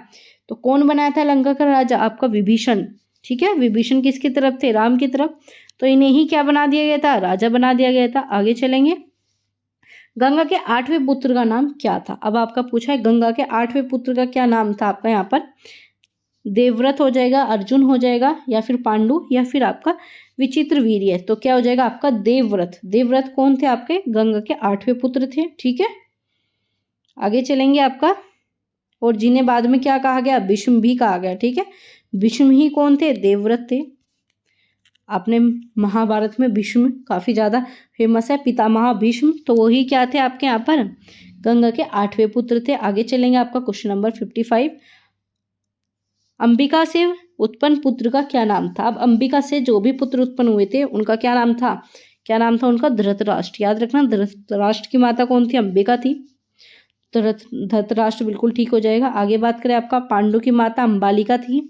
तो कौन बनाया था लंका का राजा? आपका विभीषण। ठीक है, विभीषण किसकी तरफ थे? राम की तरफ। तो इन्हें ही क्या बना दिया गया था? राजा बना दिया गया था। आगे चलेंगे, गंगा के 8वें पुत्र का नाम क्या था? अब आपका पूछा है गंगा के 8वें पुत्र का क्या नाम था आपका यहाँ पर? देवव्रत हो जाएगा, अर्जुन हो जाएगा, या फिर पांडु, या फिर आपका विचित्र वीर्य। तो क्या हो जाएगा आपका? देवव्रत। देवव्रत कौन थे आपके? गंगा के 8वें पुत्र थे। ठीक है, आगे चलेंगे आपका, और जिन्हें बाद में क्या कहा गया? भीष्म भी कहा गया। ठीक है, भीष्म ही कौन थे? देवव्रत थे। आपने महाभारत में भीष्म काफी ज्यादा फेमस है, पितामह भीष्म, तो वही क्या थे आपके यहाँ पर? गंगा के 8वें पुत्र थे। आगे चलेंगे, आपका क्वेश्चन नंबर 55, अंबिका से उत्पन्न पुत्र का क्या नाम था? अब अंबिका से जो भी पुत्र उत्पन्न हुए थे उनका क्या नाम था? क्या नाम था उनका? धृतराष्ट्र। याद रखना, धृतराष्ट्र की माता कौन थी? अंबिका थी। धृतराष्ट्र बिल्कुल ठीक हो जाएगा। आगे बात करें, आपका पांडु की माता अंबालिका थी।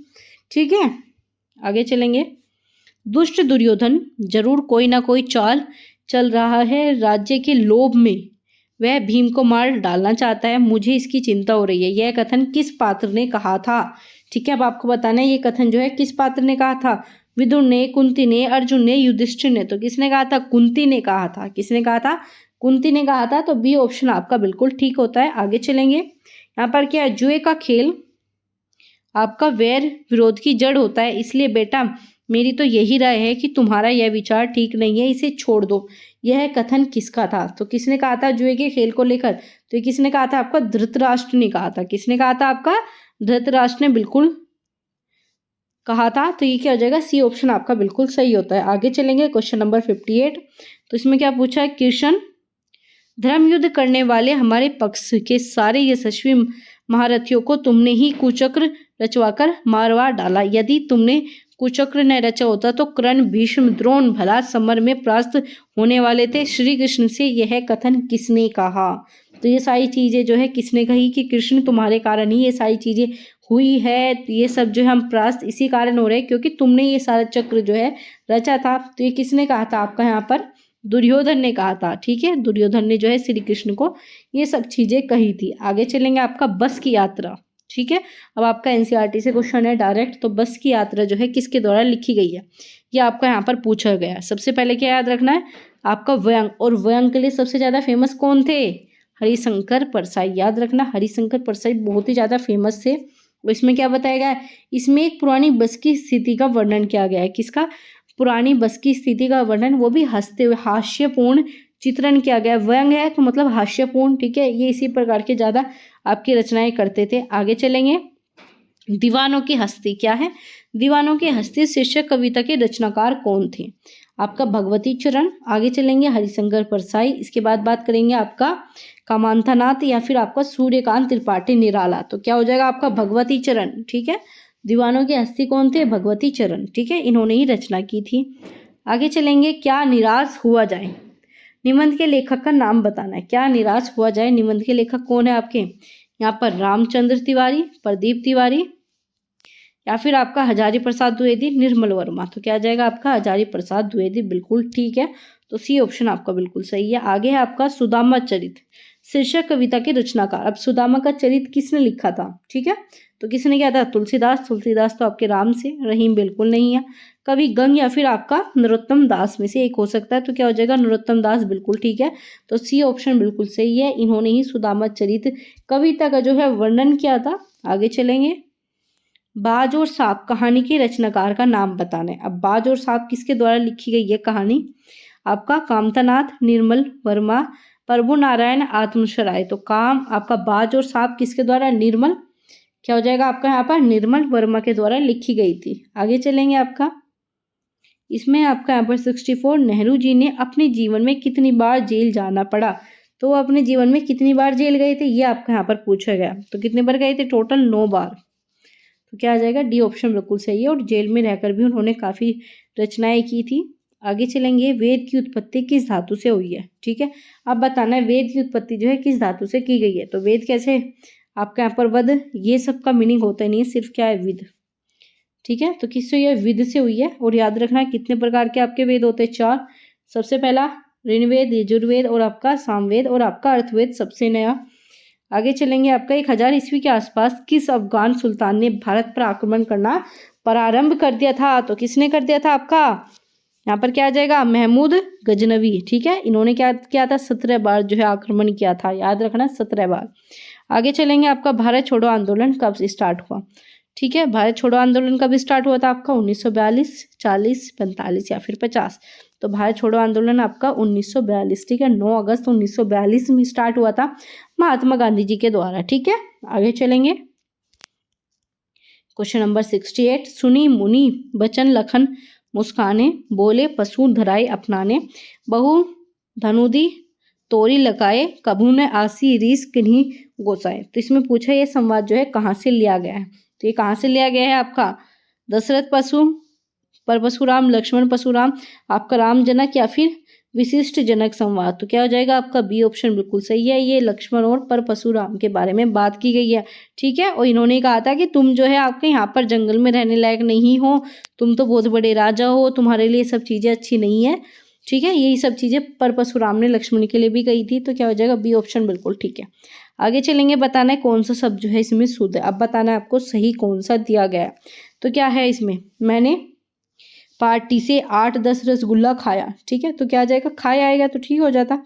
ठीक है, आगे चलेंगे, दुष्ट दुर्योधन जरूर कोई ना कोई चाल चल रहा है, राज्य के लोभ में वह भीम को मार डालना चाहता है, मुझे इसकी चिंता हो रही है। यह कथन किस पात्र ने कहा था? ठीक है, अब आपको बताना है ये कथन जो है किस पात्र ने कहा था? विदुर ने, कुंती ने, अर्जुन ने, युधिष्ठिर ने। तो किसने कहा था? कुंती ने कहा था। किसने कहा था? कुंती ने कहा था। तो बी ऑप्शन आपका बिल्कुल ठीक होता है। आगे चलेंगे, यहाँ पर क्या है? जुए का खेल आपका वैर विरोध की जड़ होता है, इसलिए बेटा मेरी तो यही राय है कि तुम्हारा यह विचार ठीक नहीं है, इसे छोड़ दो। यह कथन किसका था? तो किसने कहा था जुए के खेल को लेकर? तो ये किसने कहा था? आपका धृतराष्ट्र ने कहा था। किसने कहा था? आपका धृतराष्ट्र ने बिल्कुल कहा था। तो ये क्या हो जाएगा? सी ऑप्शन आपका बिल्कुल सही होता है। आगे चलेंगे, क्वेश्चन नंबर 58, तो इसमें क्या पूछा है? कृष्ण, धर्म युद्ध करने वाले हमारे पक्ष के सारे यशस्वी महारथियों को तुमने ही कुचक्र रचवाकर मारवा डाला। यदि तुमने कुचक्र न रचा होता तो कर्ण, भीष्म, द्रोण भला समर में परास्त होने वाले थे। श्री कृष्ण से यह कथन किसने कहा? तो ये सारी चीजें जो है किसने कही? कि कृष्ण तुम्हारे कारण ही ये सारी चीजें हुई है, तो ये सब जो है हम परास्त इसी कारण हो रहे हैं क्योंकि तुमने ये सारा चक्र जो है रचा था। तो ये किसने कहा था आपका यहाँ पर? दुर्योधन ने कहा था। ठीक है, दुर्योधन ने जो है श्री कृष्ण को ये सब चीजें कही थी। आगे चलेंगे, आपका बस की यात्रा। ठीक है, अब आपका एनसीईआरटी से क्वेश्चन है डायरेक्ट, तो बस की यात्रा जो है किसके द्वारा लिखी गई है? ये आपका यहाँ पर पूछा गया। सबसे पहले क्या याद रखना है? आपका व्यंग, और व्यंग के लिए सबसे ज्यादा फेमस कौन थे? हरिशंकर परसाई। याद रखना, हरिशंकर परसाई बहुत ही ज्यादा फेमस थे। इसमें क्या बताया गया है? इसमें एक पुरानी बस की स्थिति का वर्णन किया गया है। किसका? पुरानी बस की स्थिति का वर्णन, वो भी हंसते हुए, हास्यपूर्ण चित्रण किया गया। व्यंग है तो मतलब हास्यपूर्ण। ठीक है, ये इसी प्रकार के ज्यादा आपकी रचनाएं करते थे। आगे चलेंगे, दीवानों की हस्ती क्या है? दीवानों की हस्ती शीर्षक कविता के रचनाकार कौन थे? आपका भगवती चरण। आगे चलेंगे, हरिशंकर परसाई। इसके बाद बात करेंगे आपका कामांथानाथ या फिर आपका सूर्यकांत त्रिपाठी निराला। तो क्या हो जाएगा आपका? भगवती चरण। ठीक है, दीवानों की हस्ती कौन थे? भगवती चरण। ठीक है, इन्होंने ही रचना की थी। आगे चलेंगे, क्या निराश हुआ जाए? निबंध के लेखक का नाम बताना है। क्या निराश हुआ जाए, निबंध के लेखक कौन है आपके? यहाँ पर रामचंद्र तिवारी, प्रदीप तिवारी, या फिर आपका हजारी प्रसाद द्विवेदी, निर्मल वर्मा। तो क्या आ जाएगा आपका? हजारी प्रसाद द्विवेदी। बिल्कुल ठीक है, तो सी ऑप्शन आपका बिल्कुल सही है। आगे है आपका सुदामा चरित शीर्षक कविता के रचनाकार। अब सुदामा का चरित किसने लिखा था? ठीक है, तो किसने किया था? तुलसीदास। तुलसीदास तो आपके राम से, रहीम बिल्कुल नहीं है। कवि गंग या फिर आपका नरोत्तम दास में से एक हो सकता है। तो क्या हो जाएगा? नरोत्तम दास। बिल्कुल ठीक है, तो सी ऑप्शन बिल्कुल सही है। इन्होंने ही सुदामा चरित कविता का जो है वर्णन किया था। आगे चलेंगे, बाज और सांप कहानी के रचनाकार का नाम बताना है। अब बाज और सांप किसके द्वारा लिखी गई है कहानी? आपका कामतानाथ, निर्मल वर्मा, प्रभु नारायण आत्मसराय। तो काम आपका बाज और सांप किसके द्वारा? निर्मल, क्या हो जाएगा आपका यहाँ पर? निर्मल वर्मा के द्वारा लिखी गई थी। आगे चलेंगे, आपका इसमें आपका यहाँ पर 64, नेहरू जी ने अपने जीवन में कितनी बार जेल जाना पड़ा? तो वो अपने जीवन में कितनी बार जेल गए थे, ये आपका यहाँ पर पूछा गया। तो कितने बार गए थे? टोटल 9 बार। तो क्या आ जाएगा? डी ऑप्शन बिल्कुल सही है, और जेल में रहकर भी उन्होंने काफ़ी रचनाएं की थी। आगे चलेंगे, वेद की उत्पत्ति किस धातु से हुई है? ठीक है, अब बताना है वेद की उत्पत्ति जो है किस धातु से की गई है। तो वेद कैसे, आपका यहाँ पर वध, ये सब का मीनिंग होता नहीं है, सिर्फ क्या है? विद। ठीक है, तो किससे हुई है? विद से हुई है। और याद रखना कितने प्रकार के आपके वेद होते हैं? 4। सबसे पहला ऋग्वेद, यजुर्वेद और आपका सामवेद और आपका अर्थवेद सबसे नया। आगे चलेंगे, आपका 1000 ईस्वी के आसपास किस अफगान सुल्तान ने भारत पर आक्रमण करना प्रारंभ कर दिया था? तो किसने कर दिया था आपका? यहाँ पर क्या आ जाएगा? महमूद गजनवी। ठीक है, इन्होंने क्या किया था? 17 बार जो है आक्रमण किया था, याद रखना 17 बार। आगे चलेंगे, आपका भारत छोड़ो आंदोलन कब स्टार्ट हुआ? ठीक है, भारत छोड़ो आंदोलन कब स्टार्ट हुआ था आपका? 1942, 40, 45 या फिर 50। तो भारत छोड़ो आंदोलन आपका 1942, ठीक है, 9 अगस्त 1942 में स्टार्ट हुआ था महात्मा गांधी जी के द्वारा। ठीक है, आगे चलेंगे, क्वेश्चन नंबर 68। सुनी मुनि बचन लखन मुस्काने, बोले पशु धराए अपनाने, बहु धनुदी तोरी लगाए, कभू न आसी रीस किन्हीं गोसाए। तो इसमें पूछा ये संवाद जो है कहाँ से लिया गया है? तो ये कहाँ से लिया गया है आपका? दशरथ परशुराम, लक्ष्मण परशुराम, आपका राम जनक या फिर विशिष्ट जनक संवाद। तो क्या हो जाएगा आपका? बी ऑप्शन बिल्कुल सही है। ये लक्ष्मण और परशुराम के बारे में बात की गई है। ठीक है, और इन्होंने कहा था कि तुम जो है आपके यहाँ पर जंगल में रहने लायक नहीं हो, तुम तो बहुत बड़े राजा हो, तुम्हारे लिए सब चीज़ें अच्छी नहीं है। ठीक है, यही सब चीज़ें परशुराम ने लक्ष्मण के लिए भी कही थी। तो क्या हो जाएगा? बी ऑप्शन बिल्कुल ठीक है। आगे चलेंगे, बताना है कौन सा शब्द जो है इसमें शुद्ध है। अब बताना है आपको सही कौन सा दिया गया है। तो क्या है इसमें? मैंने पार्टी से 8-10 रसगुल्ला खाया। ठीक है, तो क्या आ जाएगा? खाया आएगा तो ठीक हो जाता।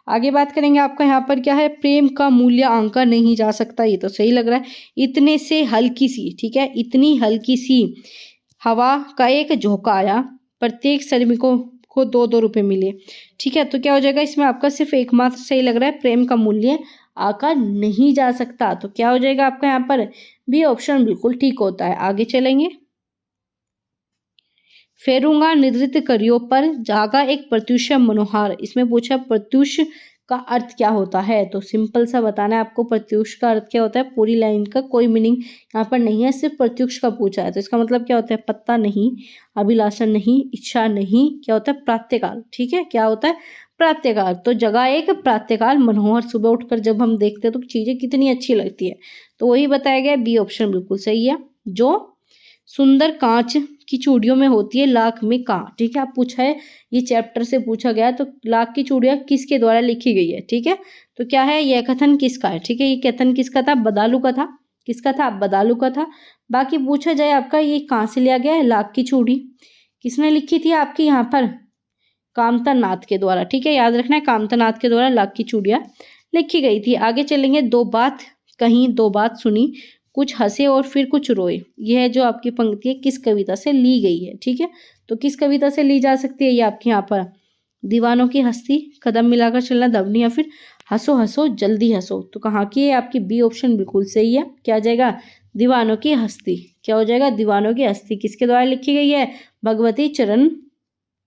आगे बात करेंगे, आपका यहाँ पर क्या है? प्रेम का मूल्य आंका नहीं जा सकता। ये तो सही लग रहा है। इतने से हल्की सी, ठीक है, इतनी हल्की सी हवा का एक झोंका आया, प्रत्येक श्रमिकों को 2-2 रुपए मिले। ठीक है, तो क्या हो जाएगा इसमें? आपका सिर्फ एकमात्र सही लग रहा है, प्रेम का मूल्य आंका नहीं जा सकता। तो क्या हो जाएगा आपका यहाँ पर? बी ऑप्शन बिल्कुल ठीक होता है। आगे चलेंगे, फेरूंगा नृत्य करियो पर जागा एक प्रत्युष मनोहार। इसमें पूछा प्रत्युष का अर्थ क्या होता है? तो सिंपल सा बताना है आपको, प्रत्युष का अर्थ क्या होता है। पूरी लाइन का कोई मीनिंग यहाँ पर नहीं है, सिर्फ प्रत्युष का पूछा है। तो इसका मतलब क्या होता है? पत्ता नहीं, अभिलाषा नहीं, इच्छा नहीं, क्या होता है? प्रातःकाल। ठीक है, क्या होता है? प्रातःकाल। तो जगह एक प्रातःकाल मनोहर, सुबह उठकर जब हम देखते हैं तो चीजें कितनी अच्छी लगती है। तो वही बताया गया, बी ऑप्शन बिल्कुल सही है। जो सुंदर कांच की चूड़ियों में होती है, लाख में कहाँ? ठीक है, आप पूछा है, ये चैप्टर से पूछा गया। तो लाख की चूड़ियां किसके द्वारा लिखी गई है? ठीक है, तो क्या है? यह कथन किसका है? ठीक है, ये कथन किसका था? बदालू का था। किसका था? बदालू का था। बाकी पूछा जाए आपका, ये कहाँ से लिया गया है? लाख की चूड़ी किसने लिखी थी आपकी यहाँ पर? कामता नाथ के द्वारा। ठीक है, याद रखना है, कामता नाथ के द्वारा लाख की चूड़ियां लिखी गई थी। आगे चलेंगे, दो बात कहीं, दो बात सुनी, कुछ हंसे और फिर कुछ रोए। यह जो आपकी पंक्ति है किस कविता से ली गई है? ठीक है, तो किस कविता से ली जा सकती है ये आपके यहाँ पर? दीवानों की हस्ती, कदम मिलाकर चलना, दबनी, या फिर हंसो हंसो जल्दी हंसो। तो कहाँ की है आपकी? बी ऑप्शन बिल्कुल सही है। क्या आ जाएगा? दीवानों की हस्ती। क्या हो जाएगा? दीवानों की हस्ती किसके द्वारा लिखी गई है? भगवती चरण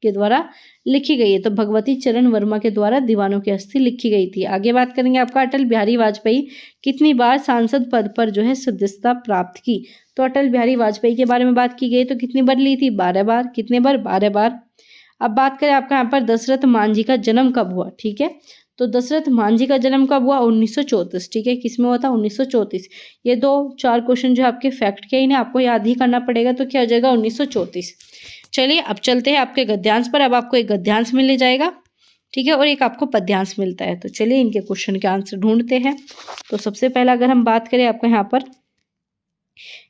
के द्वारा लिखी गई है। तो भगवती चरण वर्मा के द्वारा दीवानों की हस्ती लिखी गई थी। आगे बात करेंगे, आपका अटल बिहारी वाजपेयी कितनी बार सांसद पद पर जो है सदस्यता प्राप्त की? तो अटल बिहारी वाजपेयी के बारे में बात की गई, तो कितनी बार ली थी? 12 बार। कितने बार? 12 बार। अब बात करें आपका यहाँ पर दशरथ मांझी का जन्म कब हुआ? ठीक है, तो दशरथ मांझी का जन्म कब हुआ? 1934। ठीक है, किसमें हुआ था? 1934। ये 2-4 क्वेश्चन जो आपके फैक्ट के, इन्हें आपको याद ही करना पड़ेगा। तो क्या हो जाएगा? 1934। चलिए अब चलते हैं आपके गद्यांश पर। अब आपको एक गद्यांश मिल जाएगा, ठीक है, और एक आपको पद्यांश मिलता है। तो चलिए इनके क्वेश्चन के आंसर ढूंढते हैं। तो सबसे पहला अगर हम बात करें आपका यहाँ पर,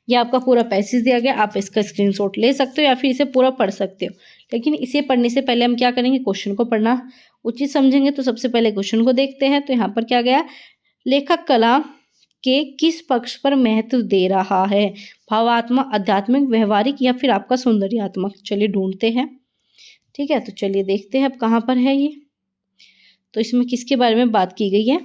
ये आपका पूरा पैसेज दिया गया, आप इसका स्क्रीनशॉट ले सकते हो या फिर इसे पूरा पढ़ सकते हो। लेकिन इसे पढ़ने से पहले हम क्या करेंगे? क्वेश्चन को पढ़ना उचित समझेंगे। तो सबसे पहले क्वेश्चन को देखते हैं। तो यहाँ पर क्या गया? लेखक कला के किस पक्ष पर महत्व दे रहा है? भावात्मक, आध्यात्मिक, व्यवहारिक, या फिर आपका सौंदर्यात्मक? चलिए ढूंढते हैं। ठीक है, तो चलिए देखते हैं अब कहाँ पर है ये। तो इसमें किसके बारे में बात की गई है?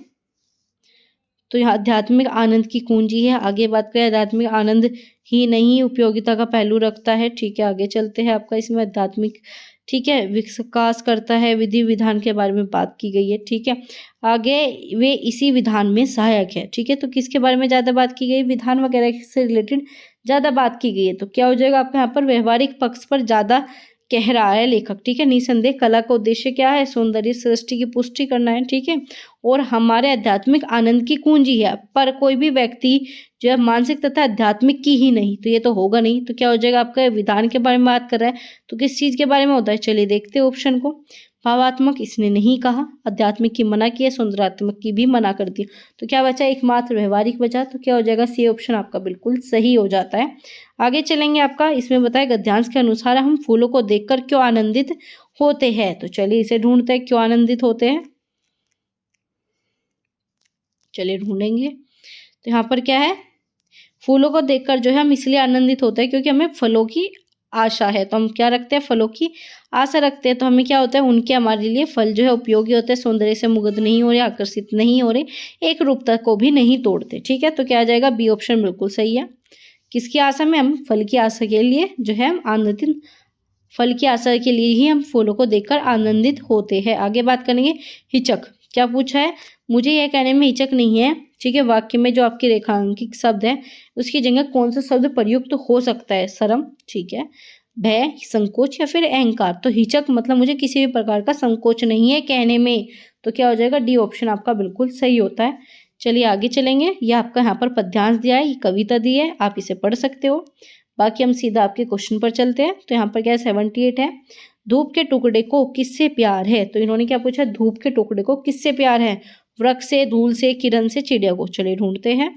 तो यहाँ आध्यात्मिक आनंद की कुंजी है। आगे बात करें, आध्यात्मिक आनंद ही नहीं उपयोगिता का पहलू रखता है। ठीक है, आगे चलते हैं। आपका इसमें आध्यात्मिक, ठीक है, विकास करता है, विधि विधान के बारे में बात की गई है। ठीक है, आगे वे इसी विधान में सहायक है। ठीक है, तो किसके बारे में ज़्यादा बात की गई? विधान वगैरह से रिलेटेड ज़्यादा बात की गई है। तो क्या हो जाएगा आपका यहाँ पर? व्यवहारिक पक्ष पर ज़्यादा कह रहा है लेखक। ठीक है, निसंदेह कला का उद्देश्य क्या है? सौंदर्य सृष्टि की पुष्टि करना है। ठीक है, और हमारे आध्यात्मिक आनंद की कुंजी है। पर कोई भी व्यक्ति जो है मानसिक तथा आध्यात्मिक की ही नहीं, तो ये तो होगा नहीं। तो क्या हो जाएगा आपका? विधान के बारे में बात कर रहा है, तो किस चीज़ के बारे में होता है? चलिए देखते हैं ऑप्शन को। भावात्मक इसने नहीं कहा, आध्यात्मिक की मना किया, सौंदर्यात्मक की भी मना कर दी। तो क्या बचा? एकमात्र व्यवहारिक बचा। तो क्या हो जाएगा? सी ऑप्शन आपका बिल्कुल सही हो जाता है। आगे चलेंगे, आपका इसमें बताया गद्यांश के अनुसार हम फूलों को देखकर क्यों आनंदित होते हैं। तो चलिए इसे ढूंढते हैं, क्यों आनंदित होते हैं। चलिए ढूंढेंगे। तो यहाँ पर क्या है, फूलों को देखकर जो है हम इसलिए आनंदित होते हैं क्योंकि हमें फलों की आशा है। तो हम क्या रखते हैं? फलों की आशा रखते हैं। तो हमें क्या होता है? उनके हमारे लिए फल जो है उपयोगी होते हैं, सौंदर्य से मुग्ध नहीं हो रहे, आकर्षित नहीं हो रहे, एक रूपता को भी नहीं तोड़ते। ठीक है, तो क्या आ जाएगा? बी ऑप्शन बिल्कुल सही है। किसकी आशा में? हम फल की आशा के लिए जो है हम आनंदित, फल की आशा के लिए ही हम फूलों को देखकर आनंदित होते हैं। आगे बात करेंगे, हिचक। क्या पूछा है? मुझे यह कहने में हिचक नहीं है। ठीक है, वाक्य में जो आपके रेखांकित शब्द है उसकी जगह कौन सा शब्द प्रयुक्त हो सकता है? शर्म, ठीक है, भय, संकोच या फिर अहंकार। तो हिचक मतलब मुझे किसी भी प्रकार का संकोच नहीं है कहने में। तो क्या हो जाएगा? डी ऑप्शन आपका बिल्कुल सही होता है। चलिए आगे चलेंगे। यह आपका यहाँ पर पद्यांश दिया है, ये कविता दी है, आप इसे पढ़ सकते हो। बाकी हम सीधा आपके क्वेश्चन पर चलते हैं। तो यहाँ पर क्या है? 78 है। धूप के टुकड़े को किससे प्यार है? तो इन्होंने क्या पूछा? धूप के टुकड़े को किससे प्यार है? वृक्ष से, धूल से, किरण से, चिड़िया को। चलिए ढूंढते हैं।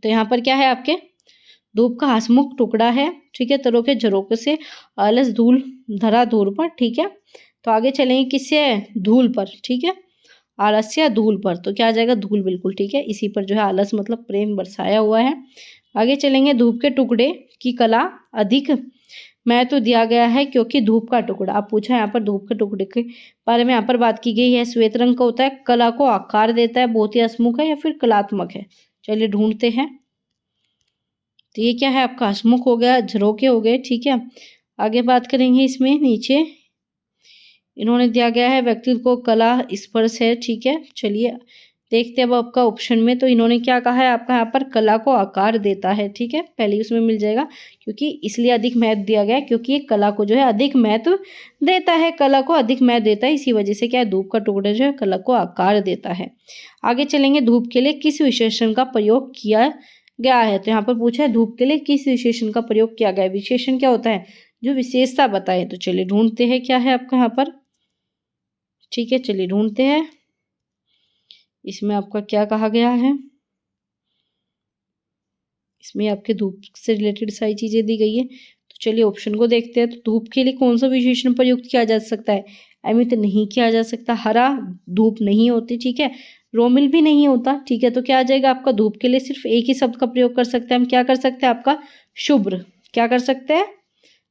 तो यहाँ पर क्या है आपके? धूप का हसमुख टुकड़ा है। ठीक है, तरों के झरोखे से आलस धूल धरा धूल पर। ठीक है, तो आगे चलेंगे किससे? धूल पर। ठीक है, आलस्य धूल पर। तो क्या आ जाएगा? धूल, बिल्कुल ठीक है। इसी पर जो है आलस मतलब प्रेम बरसाया हुआ है। आगे चलेंगे, धूप के टुकड़े की कला अधिक महत्व दिया गया है क्योंकि धूप का टुकड़ा। अब पूछा यहाँ पर धूप के टुकड़े के बारे में यहाँ पर बात की गई है। श्वेत रंग का होता है, कला को आकार देता है, बहुत ही हसमुख है या फिर कलात्मक है। चलिए ढूंढते हैं। तो ये क्या है आपका? हसमुख हो गया, झरोके हो गए। ठीक है, आगे बात करेंगे। इसमें नीचे इन्होंने दिया गया है व्यक्तित्व को कला स्पर्श है। ठीक है, चलिए देखते हैं अब आपका ऑप्शन में। तो इन्होंने क्या कहा है आपका? यहाँ पर कला को आकार देता है। ठीक है, पहले ही उसमें मिल जाएगा क्योंकि इसलिए अधिक महत्व दिया गया है क्योंकि ये कला को जो है अधिक महत्व देता है, कला को अधिक महत्व देता है। इसी वजह से क्या है? धूप का टुकड़ा जो है कला को आकार देता है। आगे चलेंगे, धूप के लिए किस विशेषण का प्रयोग किया गया है। तो यहाँ पर पूछा है धूप के लिए किस विशेषण का प्रयोग किया गया है। विशेषण क्या होता है? जो विशेषता बताए। तो चलिए ढूंढते हैं क्या है आपका यहाँ पर। ठीक है, चलिए ढूंढते हैं। इसमें आपका क्या कहा गया है? इसमें आपके धूप से रिलेटेड सारी चीजें दी गई है। तो चलिए ऑप्शन को देखते हैं। तो धूप के लिए कौन सा विशेषण प्रयुक्त किया जा सकता है? अमित नहीं किया जा सकता, हरा धूप नहीं होती, ठीक है, रोमिल भी नहीं होता। ठीक है, तो क्या आ जाएगा आपका? धूप के लिए सिर्फ एक ही शब्द का प्रयोग कर सकते हैं हम। क्या कर सकते हैं आपका? शुभ्र। क्या कर सकते हैं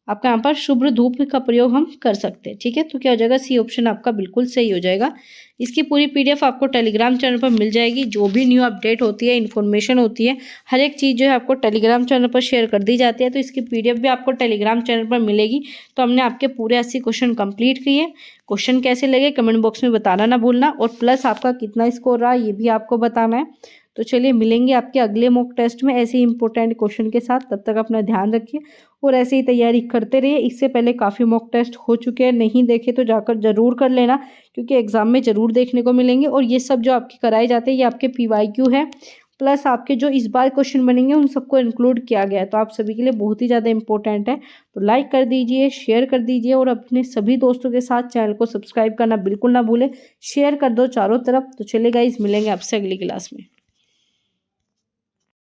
आपका? यहाँ पर शुभ्र धूप का प्रयोग हम कर सकते हैं। ठीक है, तो क्या हो जाएगा? सी ऑप्शन आपका बिल्कुल सही हो जाएगा। इसकी पूरी पीडीएफ आपको टेलीग्राम चैनल पर मिल जाएगी। जो भी न्यू अपडेट होती है, इन्फॉर्मेशन होती है, हर एक चीज़ जो है आपको टेलीग्राम चैनल पर शेयर कर दी जाती है। तो इसकी पीडीएफ भी आपको टेलीग्राम चैनल पर मिलेगी। तो हमने आपके पूरे 80 क्वेश्चन कंप्लीट किए। क्वेश्चन कैसे लगे कमेंट बॉक्स में बताना ना भूलना, और प्लस आपका कितना स्कोर रहा ये भी आपको बताना है। तो चलिए मिलेंगे आपके अगले मॉक टेस्ट में ऐसे ही इंपॉर्टेंट क्वेश्चन के साथ। तब तक अपना ध्यान रखिए और ऐसे ही तैयारी करते रहिए। इससे पहले काफ़ी मॉक टेस्ट हो चुके हैं, नहीं देखे तो जाकर ज़रूर कर लेना क्योंकि एग्जाम में ज़रूर देखने को मिलेंगे। और ये सब जो आपके कराए जाते हैं ये आपके PYQ है, प्लस आपके जो इस बार क्वेश्चन बनेंगे उन सबको इंक्लूड किया गया है। तो आप सभी के लिए बहुत ही ज़्यादा इंपॉर्टेंट है। तो लाइक कर दीजिए, शेयर कर दीजिए और अपने सभी दोस्तों के साथ चैनल को सब्सक्राइब करना बिल्कुल ना भूलें। शेयर कर दो चारों तरफ। तो चलिए गाइस, मिलेंगे आपसे अगली क्लास में।